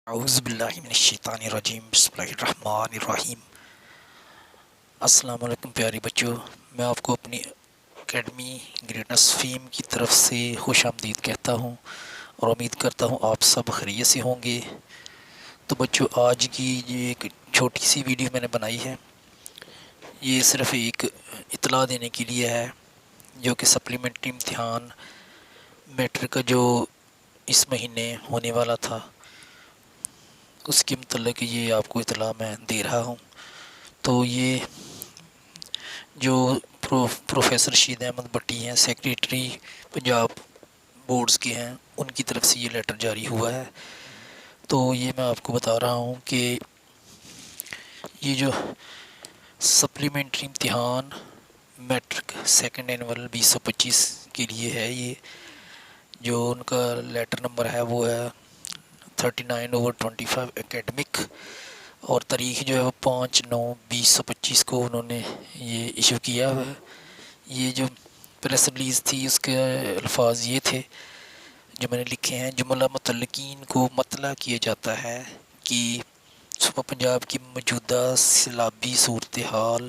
اعوذ باللہ من الشیطان الرجیم بسم اللہ الرحمن الرحیم۔ السلام علیکم پیاری بچوں، میں آپ کو اپنی اکیڈمی گریٹنس فیم کی طرف سے خوش آمدید کہتا ہوں اور امید کرتا ہوں آپ سب خیریت سے ہوں گے۔ تو بچوں، آج کی یہ ایک چھوٹی سی ویڈیو میں نے بنائی ہے، یہ صرف ایک اطلاع دینے کے لیے ہے جو کہ سپلیمنٹری امتحان میٹرک کا جو اس مہینے ہونے والا تھا اس کے متعلق یہ آپ کو اطلاع میں دے رہا ہوں۔ تو یہ جو پروفیسر رشید احمد بٹی ہیں، سیکریٹری پنجاب بورڈز کے ہیں، ان کی طرف سے یہ لیٹر جاری ہوا ہے۔ تو یہ میں آپ کو بتا رہا ہوں کہ یہ جو سپلیمنٹری امتحان میٹرک سیکنڈ اینول 2025 کے لیے ہے، یہ جو ان کا لیٹر نمبر ہے وہ ہے 39/25 اکیڈمک، اور تاریخ جو ہے وہ 5/9/2025 کو انہوں نے یہ ایشو کیا ہے۔ یہ جو پریس ریلیز تھی اس کے الفاظ یہ تھے جو میں نے لکھے ہیں: جملہ متعلقین کو مطلع کیا جاتا ہے کہ صوبہ پنجاب کی موجودہ سیلابی صورتحال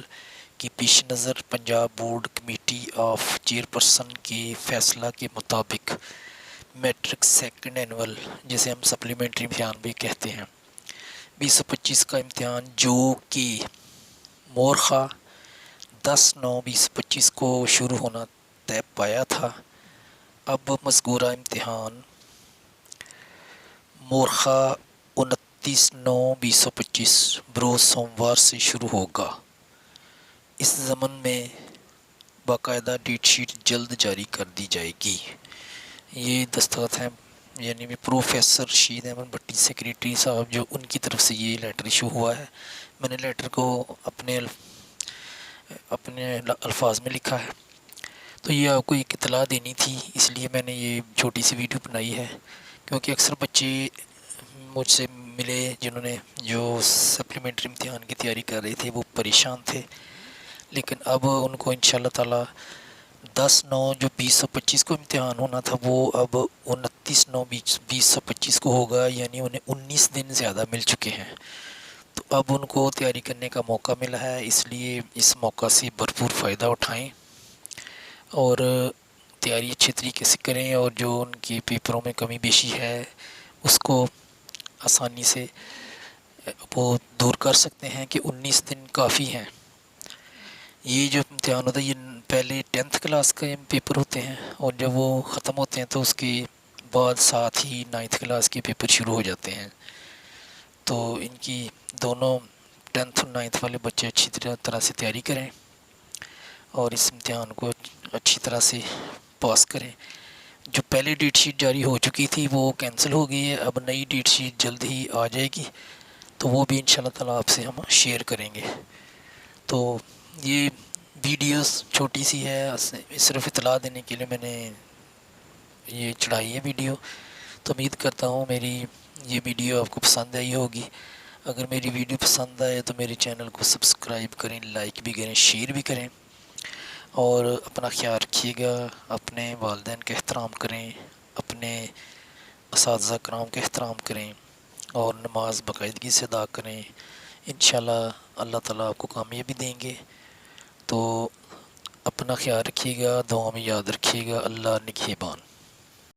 کے پیش نظر Punjab board committee of chairperson کے فیصلہ کے مطابق میٹرک سیکنڈ اینول، جسے ہم سپلیمنٹری امتحان بھی کہتے ہیں، 2025 کا امتحان جو کہ مورخہ 10/9/2025 کو شروع ہونا طے پایا تھا، اب مذکورہ امتحان مورخہ 29/9/2025 بروز سوموار سے شروع ہوگا۔ اس ضمن میں باقاعدہ ڈیٹ شیٹ جلد جاری کر دی جائے گی۔ یہ دستخط ہیں، یعنی پروفیسر رشید احمد بٹی سیکریٹری صاحب، جو ان کی طرف سے یہ لیٹر ایشو ہوا ہے۔ میں نے لیٹر کو اپنے الفاظ میں لکھا ہے، تو یہ آپ کو ایک اطلاع دینی تھی، اس لیے میں نے یہ چھوٹی سی ویڈیو بنائی ہے، کیونکہ اکثر بچے مجھ سے ملے جنہوں نے جو سپلیمنٹری امتحان کی تیاری کر رہے تھے، وہ پریشان تھے، لیکن اب ان کو انشاءاللہ تعالی 10/9 جو 2025 کو امتحان ہونا تھا وہ اب 29/9/2025 کو ہوگا، یعنی انہیں 19 دن زیادہ مل چکے ہیں۔ تو اب ان کو تیاری کرنے کا موقع ملا ہے، اس لیے اس موقع سے بھرپور فائدہ اٹھائیں اور تیاری اچھے طریقے سے کریں، اور جو ان کے پیپروں میں کمی بیشی ہے اس کو آسانی سے وہ دور کر سکتے ہیں کہ 19 دن کافی ہیں۔ یہ جو امتحان ہوتا ہے یہ پہلے 10th کلاس کے پیپر ہوتے ہیں، اور جب وہ ختم ہوتے ہیں تو اس کے بعد ساتھ ہی 9th کلاس کے پیپر شروع ہو جاتے ہیں۔ تو ان کی دونوں 10th اور 9th والے بچے اچھی طرح سے تیاری کریں اور اس امتحان کو اچھی طرح سے پاس کریں۔ جو پہلے ڈیٹ شیٹ جاری ہو چکی تھی وہ کینسل ہو گئی ہے، اب نئی ڈیٹ شیٹ جلد ہی آ جائے گی، تو وہ بھی انشاءاللہ تعالیٰ آپ سے ہم شیئر کریں گے۔ تو یہ ویڈیوز چھوٹی سی ہے، صرف اطلاع دینے کے لیے میں نے یہ چڑھائی ہے ویڈیو۔ تو امید کرتا ہوں میری یہ ویڈیو آپ کو پسند آئی ہوگی۔ اگر میری ویڈیو پسند آئے تو میرے چینل کو سبسکرائب کریں، لائک بھی کریں، شیئر بھی کریں، اور اپنا خیال رکھیے گا، اپنے والدین کا احترام کریں، اپنے اساتذہ کرام کا احترام کریں، اور نماز باقاعدگی سے ادا کریں۔ انشاءاللہ اللہ تعالیٰ آپ کو کامیابی دیں گے۔ تو اپنا خیال رکھیے گا، دعا میں یاد رکھیے گا۔ اللہ نگہبان۔